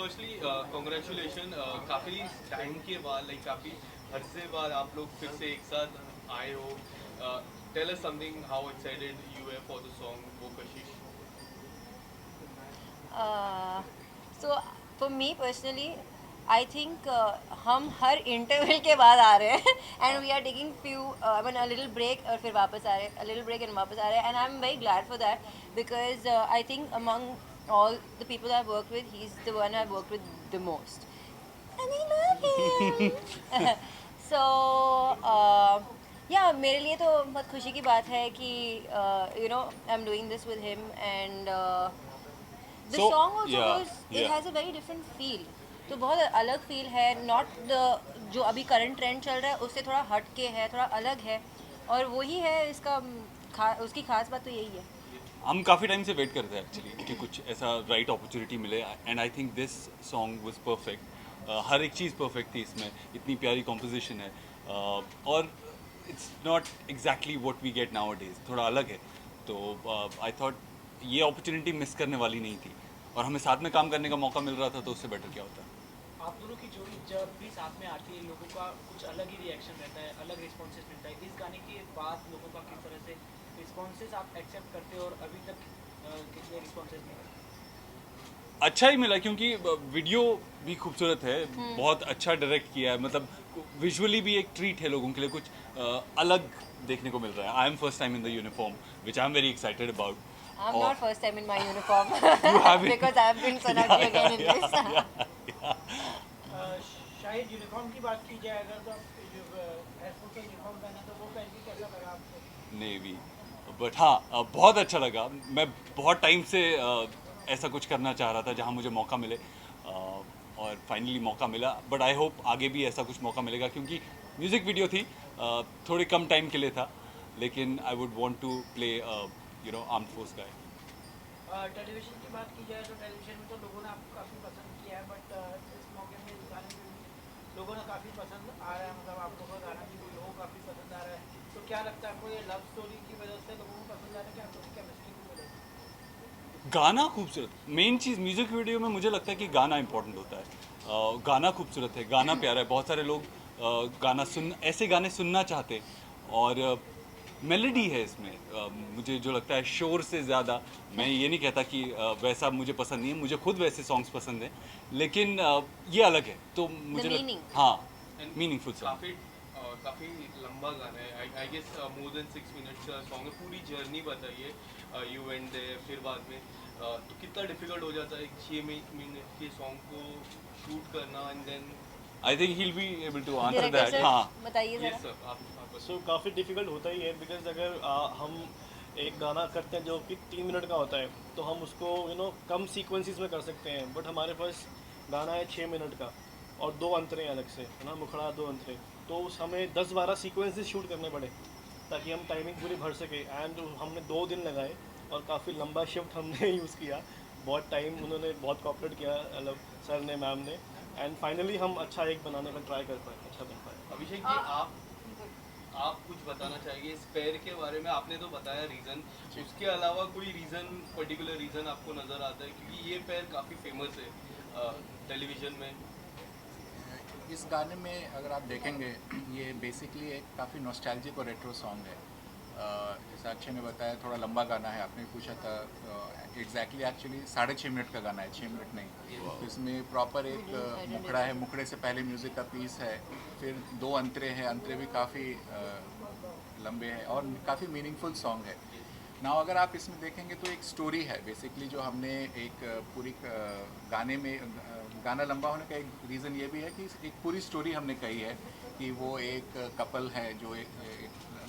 Firstly congratulation, काफ़ी time के बाद, लाइक काफ़ी अरसे बाद आप लोग फिर से एक साथ आए हो. Tell us something, how excited you है फॉर द सॉन्ग वो Kashish. So for me personally I think हम हर इंटरवल के बाद आ रहे हैं and we are taking few I mean a little break और फिर वापस आ रहे हैं, अ लिटिल ब्रेक एंड वापस आ रहे हैं, and I am very glad for that because I think among all the people I've worked with, he's the one I've worked with the most. And I love him. So, uh, yeah, मेरे लिए तो बहुत खुशी की बात है कि I'm doing this with him, and the So song also yeah, goes, it yeah. has a very different feel. तो बहुत अलग फील है, नॉट द जो अभी करंट ट्रेंड चल रहा है उससे थोड़ा हट के है, थोड़ा अलग है, और वही है इसका उसकी खास बात तो यही है. हम काफ़ी टाइम से वेट करते हैं एक्चुअली कि कुछ ऐसा राइट अपॉर्चुनिटी मिले, and I think this song was perfect. हर एक चीज़ परफेक्ट थी इसमें, इतनी प्यारी कॉम्पोजिशन है, और it's not exactly what we get nowadays, थोड़ा अलग है. तो आई थॉट ये अपॉर्चुनिटी मिस करने वाली नहीं थी, और हमें साथ में काम करने का मौका मिल रहा था, तो उससे बेटर क्या होता. आप दोनों की जोड़ी जब भी साथ में आती है लोगों का कुछ अलग ही रिएक्शन रहता है, अलग रिस्पॉन्सेस मिलता है. इस गाने के बाद लोगों का किस तरह से रिस्पॉन्सेस आप एक्सेप्ट करते हो और अभी तक कितने रिस्पॉन्सेस मिले? अच्छा ही मिला, क्योंकि वीडियो भी खूबसूरत है, बहुत अच्छा डायरेक्ट किया है, मतलब विजुअली भी एक ट्रीट है लोगों के लिए, कुछ अलग देखने को मिल रहा है. I am first time in the uniform which I am very excited about. I'm not first time in my uniform You have it. because I've been so lucky again in this. शायद uniform की बात की जाए अगर, तो आप जो air force का यूनिफॉर्म पहना तो वो पहन के कैसा लगा आपको? नेवी, बट हाँ, बहुत अच्छा लगा. मैं बहुत टाइम से ऐसा कुछ करना चाह रहा था जहाँ मुझे मौका मिले, और फाइनली मौका मिला. बट आई होप आगे भी ऐसा कुछ मौका मिलेगा, क्योंकि म्यूज़िक वीडियो थी, थोड़े कम टाइम के लिए था, लेकिन I would want to play armed force guy. Television की बात की जाए तो टेलीविजन में तो लोगों ने आपको काफ़ी पसंद किया है, बट इस मौके में इस गाने में भी लोगों ने काफ़ी पसंद आ रहा है, मतलब आप लोगों का गाना भी लोगों को काफ़ी पसंद आ रहा है. तो क्या लगता है आपको, ये लव स्टोरी की वजह से लोगों को पसंद आ रहा है, क्या आपको केमिस्ट्री की वजह से? गाना खूबसूरत, मेन चीज़ म्यूज़िक वीडियो में मुझे लगता है कि गाना इंपॉर्टेंट होता है. गाना खूबसूरत है, गाना प्यारा है. बहुत सारे लोग गाना ऐसे गाने सुनना चाहते हैं, और मेलोडी है इसमें. मुझे जो लगता है शोर से ज़्यादा, मैं ये नहीं कहता कि वैसा मुझे पसंद नहीं है, मुझे खुद वैसे सॉन्ग्स पसंद हैं, लेकिन ये अलग है, तो मुझे meaning. हाँ, And मीनिंगफुल सॉन्ग. काफ़ी लंबा गाना है. I guess more than 6 minutes का सॉन्ग है. पूरी जर्नी बताइए, यू वेंट देयर, फिर बाद में तो कितना डिफिकल्ट हो जाता है 6 मिनट के सॉन्ग को शूट करना, and then. I think he will be able to answer director that. Sir हाँ, बताइए यस जरा. सर, आप सो काफ़ी डिफ़िकल्ट होता ही है, बिकॉज अगर हम एक गाना करते हैं जो कि 3 मिनट का होता है, तो हम उसको कम सीक्वेंसेस में कर सकते हैं. बट हमारे पास गाना है 6 मिनट का, और 2 अंतरे अलग से, है ना, मुखड़ा 2 अंतरे. तो उस हमें 10-12 सीक्वेंसेस शूट करने पड़े ताकि हम टाइमिंग पूरी भर सके. एंड हमने 2 दिन लगाए, और काफ़ी लंबा शिफ्ट हमने यूज़ किया. बहुत टाइम उन्होंने बहुत कॉपरेट किया, मतलब सर ने, मैम ने. एंड फाइनली हम अच्छा एक बनाने का ट्राई कर पाए, अच्छा बन पाए. अभिषेक जी, आप कुछ बताना चाहिए इस पैर के बारे में. आपने तो बताया रीज़न, उसके अलावा कोई रीज़न, पर्टिकुलर रीज़न आपको नज़र आता है, क्योंकि ये पैर काफ़ी फेमस है टेलीविज़न में. इस गाने में अगर आप देखेंगे, ये बेसिकली एक काफ़ी नॉस्टैल्जिक और रेट्रो सॉन्ग है. जैसा अक्षय ने बताया, थोड़ा लंबा गाना है. आपने पूछा था, एग्जैक्टली एक्चुअली 6.5 मिनट का गाना है, 6 मिनट नहीं. तो इसमें प्रॉपर एक मुखड़ा है, मुखड़े से पहले म्यूज़िक का पीस है, फिर 2 अंतरे हैं, अंतरे भी काफ़ी लंबे हैं, और काफ़ी मीनिंगफुल सॉन्ग है. नाउ अगर आप इसमें देखेंगे तो एक स्टोरी है बेसिकली, जो हमने एक पूरी गाने में, गाना लंबा होने का एक रीज़न ये भी है कि एक पूरी स्टोरी हमने कही है कि वो एक कपल है, जो एक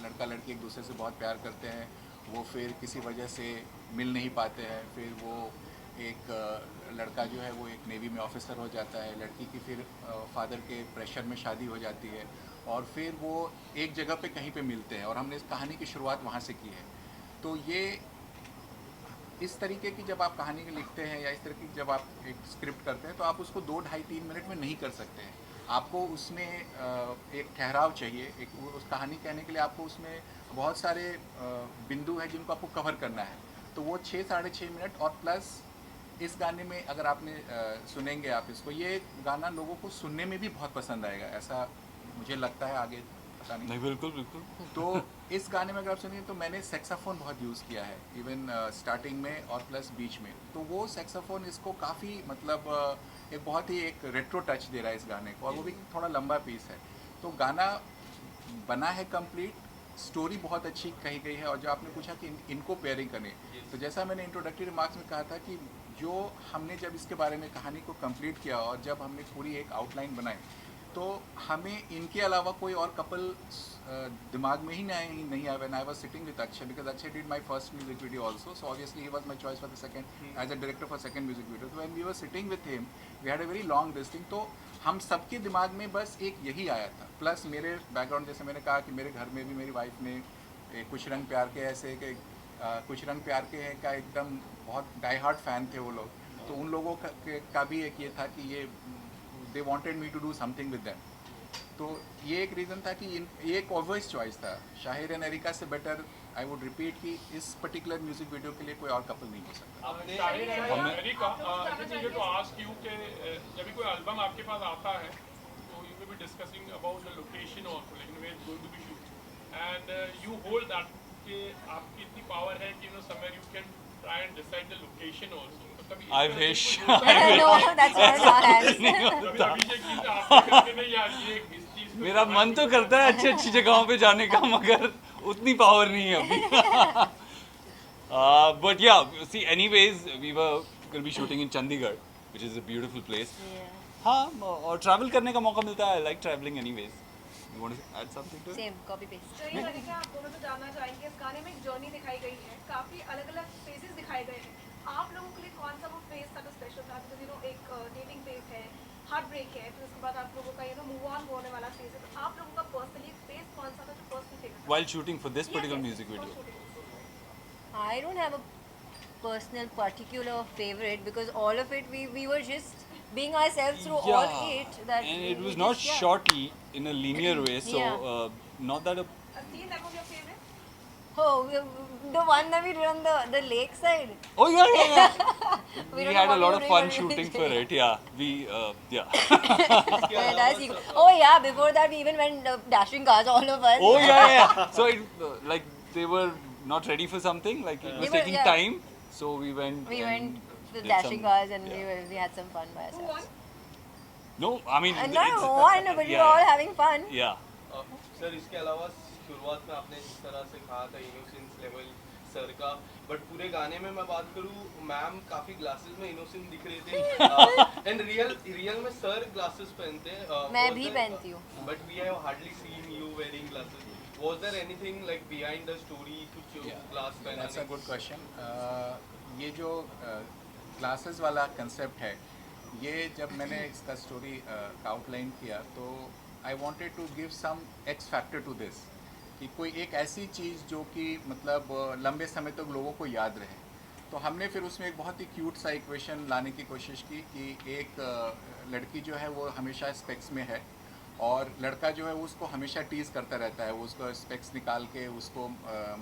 लड़का लड़की एक दूसरे से बहुत प्यार करते हैं. वो फिर किसी वजह से मिल नहीं पाते हैं. फिर वो एक लड़का जो है वो एक नेवी में ऑफिसर हो जाता है, लड़की की फिर फादर के प्रेशर में शादी हो जाती है, और फिर वो एक जगह पे कहीं पे मिलते हैं, और हमने इस कहानी की शुरुआत वहाँ से की है. तो ये इस तरीके की जब आप कहानी लिखते हैं, या इस तरीके की जब आप एक स्क्रिप्ट करते हैं, तो आप उसको 2 ढाई 3 मिनट में नहीं कर सकते हैं. आपको उसमें एक ठहराव चाहिए. एक उस कहानी कहने के लिए आपको उसमें बहुत सारे बिंदु हैं जिनको आपको कवर करना है. तो वो 6 साढ़े 6 मिनट, और प्लस इस गाने में अगर आपने सुनेंगे आप इसको, ये गाना लोगों को सुनने में भी बहुत पसंद आएगा, ऐसा मुझे लगता है, आगे पता नहीं। नहीं, बिल्कुल बिल्कुल। तो इस गाने में अगर आप सुनिए तो मैंने सेक्साफोन बहुत यूज़ किया है, इवन स्टार्टिंग में और प्लस बीच में। तो वो सेक्साफोन इसको काफ़ी मतलब एक बहुत ही एक रेट्रो टच दे रहा है इस गाने को, और वो भी थोड़ा लंबा पीस है। तो गाना बना है कंप्लीट, स्टोरी बहुत अच्छी कही गई है। और जो आपने पूछा कि इनको पेयरिंग करने, तो जैसा मैंने इंट्रोडक्टरी रिमार्क्स में कहा था कि जो हमने जब इसके बारे में कहानी को कंप्लीट किया और जब हमने पूरी एक आउटलाइन बनाई, तो हमें इनके अलावा कोई और कपल दिमाग में ही नहीं आया। When I was sitting with Akshay, because Akshay did my first music video also, so obviously he was my choice for the second as a director for second music video. तो when we were sitting with him, we had a very long this thing, तो हम सबके दिमाग में बस एक यही आया था। प्लस मेरे बैकग्राउंड, जैसे मैंने कहा कि मेरे घर में भी मेरी वाइफ ने कुछ रंग प्यार के ऐसे कि कुछ रंग प्यार के का एकदम बहुत डाई हार्ट फैन थे वो लोग। तो उन लोगों का भी एक ये था कि ये they wanted me to do something with them. तो ये एक रीज़न था कि ये एक ऑब्वियस चॉइस था। शाहिर एंड एरिका से बेटर आई वुड रिपीट कि इस पर्टिकुलर म्यूजिक वीडियो के लिए कोई और कपल नहीं हो सकता। आपने Shaheer Erica, to ask you कि जब भी कोई एल्बम आपके पास आता है तो you will be discussing about the location also, लेकिन where it's going to be shoot and you hold that कि आपकी इतनी पावर है कि somewhere you can try and decide the location also. I wish. No, that's not our hands. कभी अभिषेक जी से आपसे करके नहीं यार ये इस चीज को मेरा मन तो करता है अच्छी अच्छी जगहों पे जाने का, मगर उतनी पावर नहीं है अभी। But yeah, see, anyways, we were going to be shooting in Chandigarh, which is a beautiful place. हाँ, और travel करने का मौका मिलता है। I like traveling anyways. You want to add something to it? Same, copy paste. चलिए हरिका, आप दोनों तो जानना चाहेंगे, इस गाने में एक जर्नी दिखाई गई है, काफी अलग अलग फेजेस दिखाए गए हैं। आप लोगों के लिए कौन सा वो फेज था जो स्पेशल था? बिकॉज एक डेटिंग फेज है, हार्ट ब्रेक है, फिर उसके बाद आप लोगों का मूव ऑन होने वाला फेज है। तो आप लोगों का पर्सनली फेज कौन सा था जो personal favourite? While shooting for this particular music video. I don't have a personal particular favorite because all of it we were just being ourselves through all it. That and it we was just, not yeah. shot in a linear way, so Yeah. not that a A scene that was your favorite? Oh, the one that we did on the lake side. oh yeah. We We don't had know a what lot we of were fun doing, shooting but for we it. Yeah, we yeah. Yeah, that's it. Oh yeah, before that we even went dashing cars, all of us. Oh yeah. So it like they were not ready for something. Like it was They were, taking yeah. time. So we went. We and went to did dashing some- cars and yeah. we had some fun by Who won? ourselves. No, I mean. And not it's- one, but we were yeah, all having fun. Yeah. Sir इसके अलावा शुरुआत में आपने जिस तरह से कहा था इनोसेंस लेवल सर का, बट पूरे गाने में मैं बात करूँ, मैम काफी ग्लासेस में इनोसेंट दिख रहे थे एंड रियल में सर ग्लासेस पहनते हैं। मैं भी पहनती हूँ। But we have hardly seen you wearing glasses. Was there anything like behind the story कुछ ग्लास दैट्स अ पहनने? Good question. ये जो क्लासेस वाला कंसेप्ट है, ये जब मैंने इसका स्टोरी का आउटलाइन किया तो I wanted to give some X factor to this, कि कोई एक ऐसी चीज़ जो कि मतलब लंबे समय तक लोगों को याद रहे। तो हमने फिर उसमें एक बहुत ही क्यूट सा इक्वेशन लाने की कोशिश की कि एक लड़की जो है वो हमेशा स्पेक्स में है और लड़का जो है वो उसको हमेशा टीज़ करता रहता है, वो उसको स्पेक्स निकाल के उसको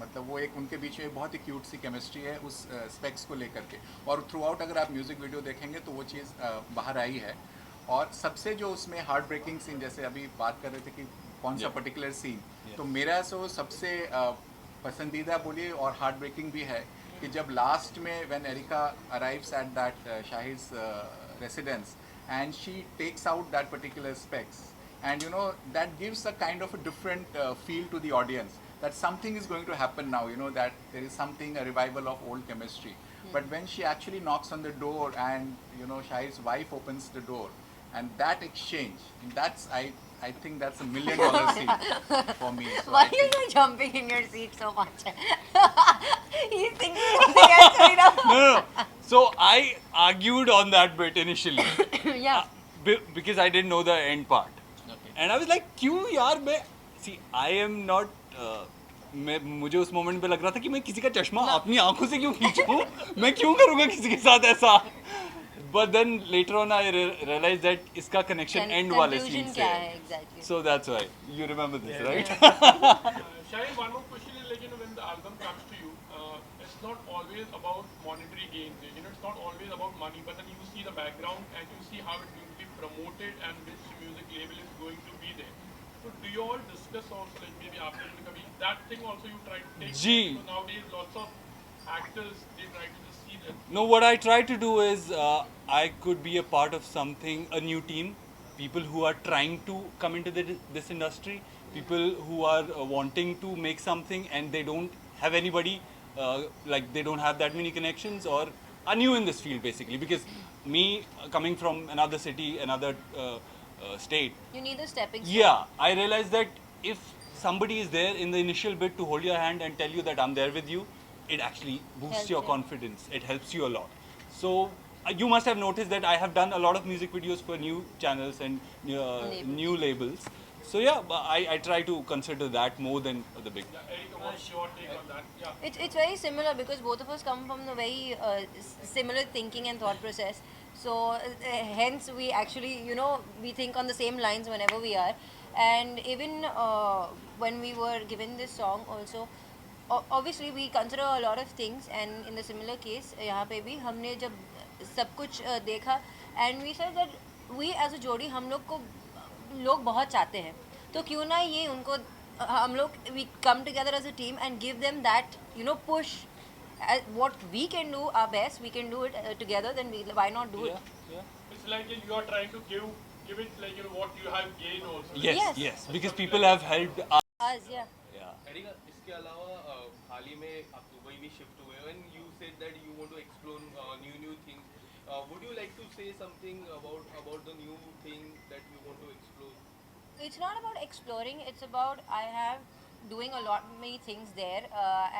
मतलब वो एक उनके बीच में बहुत ही क्यूट सी केमिस्ट्री है उस स्पेक्स को लेकर के। और थ्रू आउट अगर आप म्यूज़िक वीडियो देखेंगे तो वो चीज़ बाहर आई है। और सबसे जो उसमें हार्ट ब्रेकिंग सीन, जैसे अभी बात कर रहे थे कि कौन सा पर्टिकुलर सीन, तो मेरा सो सबसे पसंदीदा बोलिए और हार्ट ब्रेकिंग भी है कि जब लास्ट में when Erica arrives at that शाहिज residence and she takes out that particular specs, and you know that gives a kind of a different feel to the audience that something is going to happen now, you know, that there is something, a revival of old chemistry. But when she actually knocks on the door and you know Shahid's wife opens the door and that exchange, and that's I think that's $1 million scene for me. So Why I are think- you jumping in your seat so much? He's thinking something else right now. No. So I argued on that bit initially Yeah. because I didn't know the end part. And I was like, क्यों यार मैं see I am not मुझे उस moment पे लग रहा था कि मैं किसी का चश्मा अपनी आंखों से क्यों खींचूं, मैं क्यों करूँगा किसी के साथ ऐसा। But then later on I realized that इसका connection end वाले Conclusion scene से क्या है। है exactly? So that's why you remember this, right? Shahid, one more question is like, when the album comes to you, it's not always about monetary gains. You know, it's not always about money, but then you see the background and you see how it's going to be promoted and which music label is going to be there. So do you all discuss also, like maybe after the kabhi, that thing also you try to take? Ji. Because nowadays lots of actors, they try to just see that. No, what I try to do is I could be a part of something, a new team, people who are trying to come into this industry, people who are wanting to make something and they don't have anybody, like they don't have that many connections or are new in this field basically. Because me coming from another city, another state, You need a stepping stone. yeah, I realized that if somebody is there in the initial bit to hold your hand and tell you that I'm there with you, it actually boosts Helps your you. confidence. It helps you a lot. So you must have noticed that I have done a lot of music videos for new channels and Labels. new labels. So yeah, but I try to consider that more than the big. Erika, what's your take on that? Yeah. It's very similar because both of us come from the very similar thinking and thought process. So hence we actually, you know, we think on the same lines whenever we are. And even when we were given this song also, obviously we consider a lot of things. And in the similar case, यहाँ पे भी हमने जब सब कुछ देखा and we said that we as a जोड़ी हम लोग को लोग बहुत चाहते हैं, तो क्यों ना ये उनको हम लोग we come together as a team and give them that, you know, push. What we can do our best, we can do it together, then why not do it? It's like you are trying to give it like, you know, what you have gained also. Yes, Yes. yes, because people have helped us. Us, yeah. Yeah. Erika, इसके अलावा हाल ही में आप Dubai भी shift हुए हो and you said that you want to explore new things. Would you like to say something about the new thing that you want to explore? It's not about exploring, it's about I have doing a lot many things there,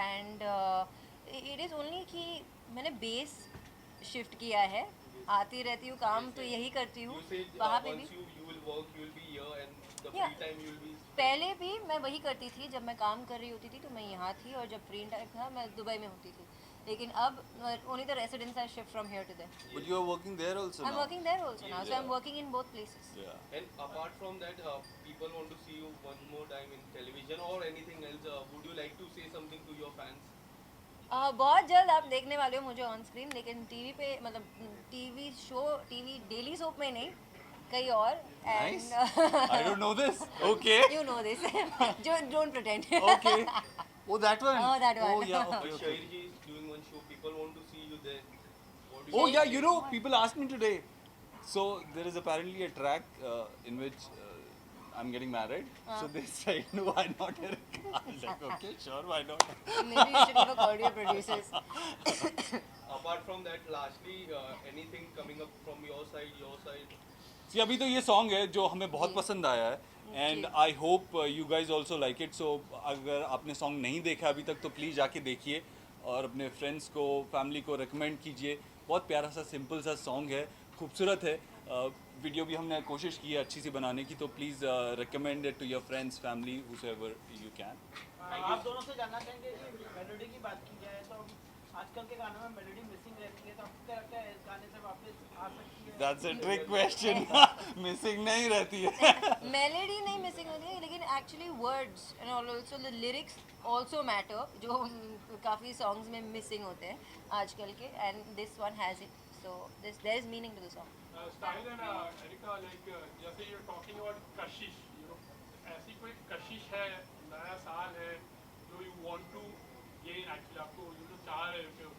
and it is only कि मैंने base shift किया है, आती रहती हूँ काम तो यही करती हूँ You said वहाँ पे भी. once you will work, you will be here and the Yeah. free time you will be. पहले भी मैं वही करती थी, जब मैं काम कर रही होती थी तो मैं यहाँ थी और जब फ्री टाइम था मैं दुबई में होती थी. लेकिन अब only the residents are shift from here to there. But you are working there also I'm working there also now, so I'm working in both places. Yeah. And apart from that, people want to see you one more time in television or anything else. Would you like to say something to your fans? बहुत जल्द आप देखने वाले हो मुझे on screen, लेकिन TV पे मतलब TV show, TV daily soap में नहीं, कहीं और. Nice. And I don't know this. Okay. you know this. Don't pretend. Okay. Oh, that one. Oh, that one. Oh, yeah. But Okay, okay. Shahir ji is doing one show. People want to see you there. What do Oh you yeah, say? you know, people asked me today. So there is apparently a track in which I'm getting married. So they said, no, why not? I was like, okay, sure, why not? Maybe you should give a call to your producers. Apart from that, lastly, anything coming up from your side? See, अभी तो ये song है जो हमें बहुत पसंद आया है and I hope you guys also like it. So अगर आपने सॉन्ग नहीं देखा अभी तक तो प्लीज़ जाके देखिए और अपने फ्रेंड्स को, फैमिली को रिकमेंड कीजिए. बहुत प्यारा सा सिंपल सा सॉन्ग है, खूबसूरत है. वीडियो भी हमने कोशिश की है अच्छी सी बनाने की, तो please recommend it to your friends, family, however you can. आप दोनों से जानना चाहेंगे कि मेलोडी की बात की जाए तो आजकल के गानों में मेलोडी मिसिंग रहती है, तो आपको क्या लगता है इस गाने से वापस आ सकती है? That's a trick question. Missing नहीं रहती है. मेलोडी नहीं मिसिंग होती है, लेकिन actually words and also the lyrics also matter, जो काफ़ी सॉन्ग्स में मिसिंग होते हैं आजकल के, and this one has it. So there is meaning to the song. Style and Erika, like जैसे you're talking about Kashish, you know, ऐसी कोई कशिश है, नया साल है, जो you want to gain actually, आपको you know चाह रहे हो,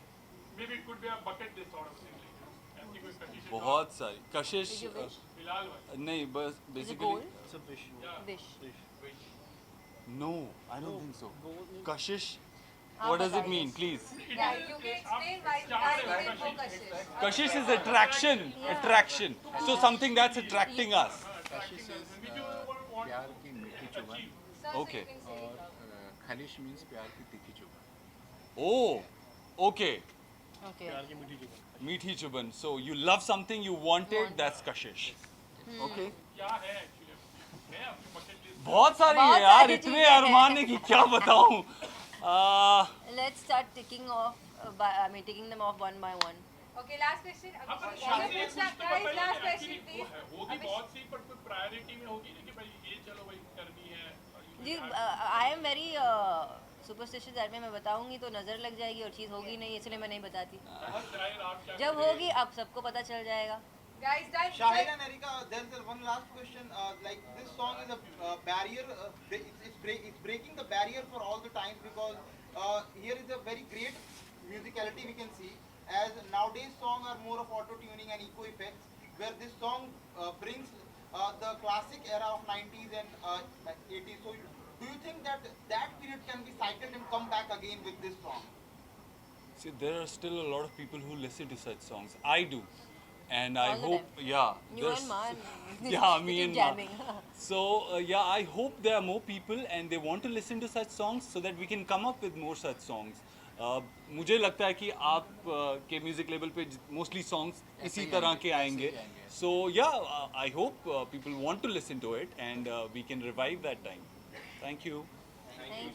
maybe it could be a bucket list sort of thing, like ऐसी कोई कशिश है जो बहुत सारी कशिश. Did you wish? फिलहाल वाली. नहीं, बस Is it basically goal? It's a wish. Yeah. Wish. Wish. no, I don't think so. Goal- Kashish, आप what does it बताइए. mean, please? Yeah, you can explain why did it go Kashish? Kashish is attraction. So something that's attracting us. Kashish is Which you want प्यार की मीठी चुभन Sir, so Okay. you can say और it. खलिश means प्यार की तीखी चुभन. Oh, okay. Okay. प्यार की मीठी जुबान. Meethi chuban. So you love something, you want it, that's kashish. Okay. क्या है actually? है आपकी bucket list? बहुत सारी है बहुत यार, सारी इतने चीजें हैं. अरमान है कि क्या बताऊं. Let's start ticking off. Taking them off one by one. Okay, last question. हाँ, पर Abhishek, शादी you एक पूछना, कुछ तो guys, बताइए, last actually question, वो please. है, होगी Abhishek. बहुत सी, पर कोई priority में होगी ना कि भाई ये चलो भाई करनी है. और you जी, have- I am very superstitious that में मैं बताऊंगी तो नज़र लग जाएगी और चीज़ होगी नहीं, इसलिए मैं नहीं बताती। शायद आप क्या जब होगी अब सबको पता चल जाएगा। Guys, dive. Shahid and Erika, there's one last question. Like this song is a barrier. It's breaking the barrier for all the times because here is a very great musicality we can see. As nowadays songs are more of auto tuning and echo effects, where this song brings the classic era of 90s and 80s. So do you think that that period can be cycled and come back again with this song? See, there are still a lot of people who listen to such songs. I do. And I All the hope, time. yeah. You there's- and Man. Yeah, me Keep and jamming. Ma. So, yeah, I hope there are more people and they want to listen to such songs so that we can come up with more such songs. मुझे लगता है कि आप के music level पे mostly songs इसी ही तरह आएंगे, के ऐसे आएंगे. ही आएंगे. So yeah, I hope people want to listen to it and we can revive that time. Thank you. Thank you.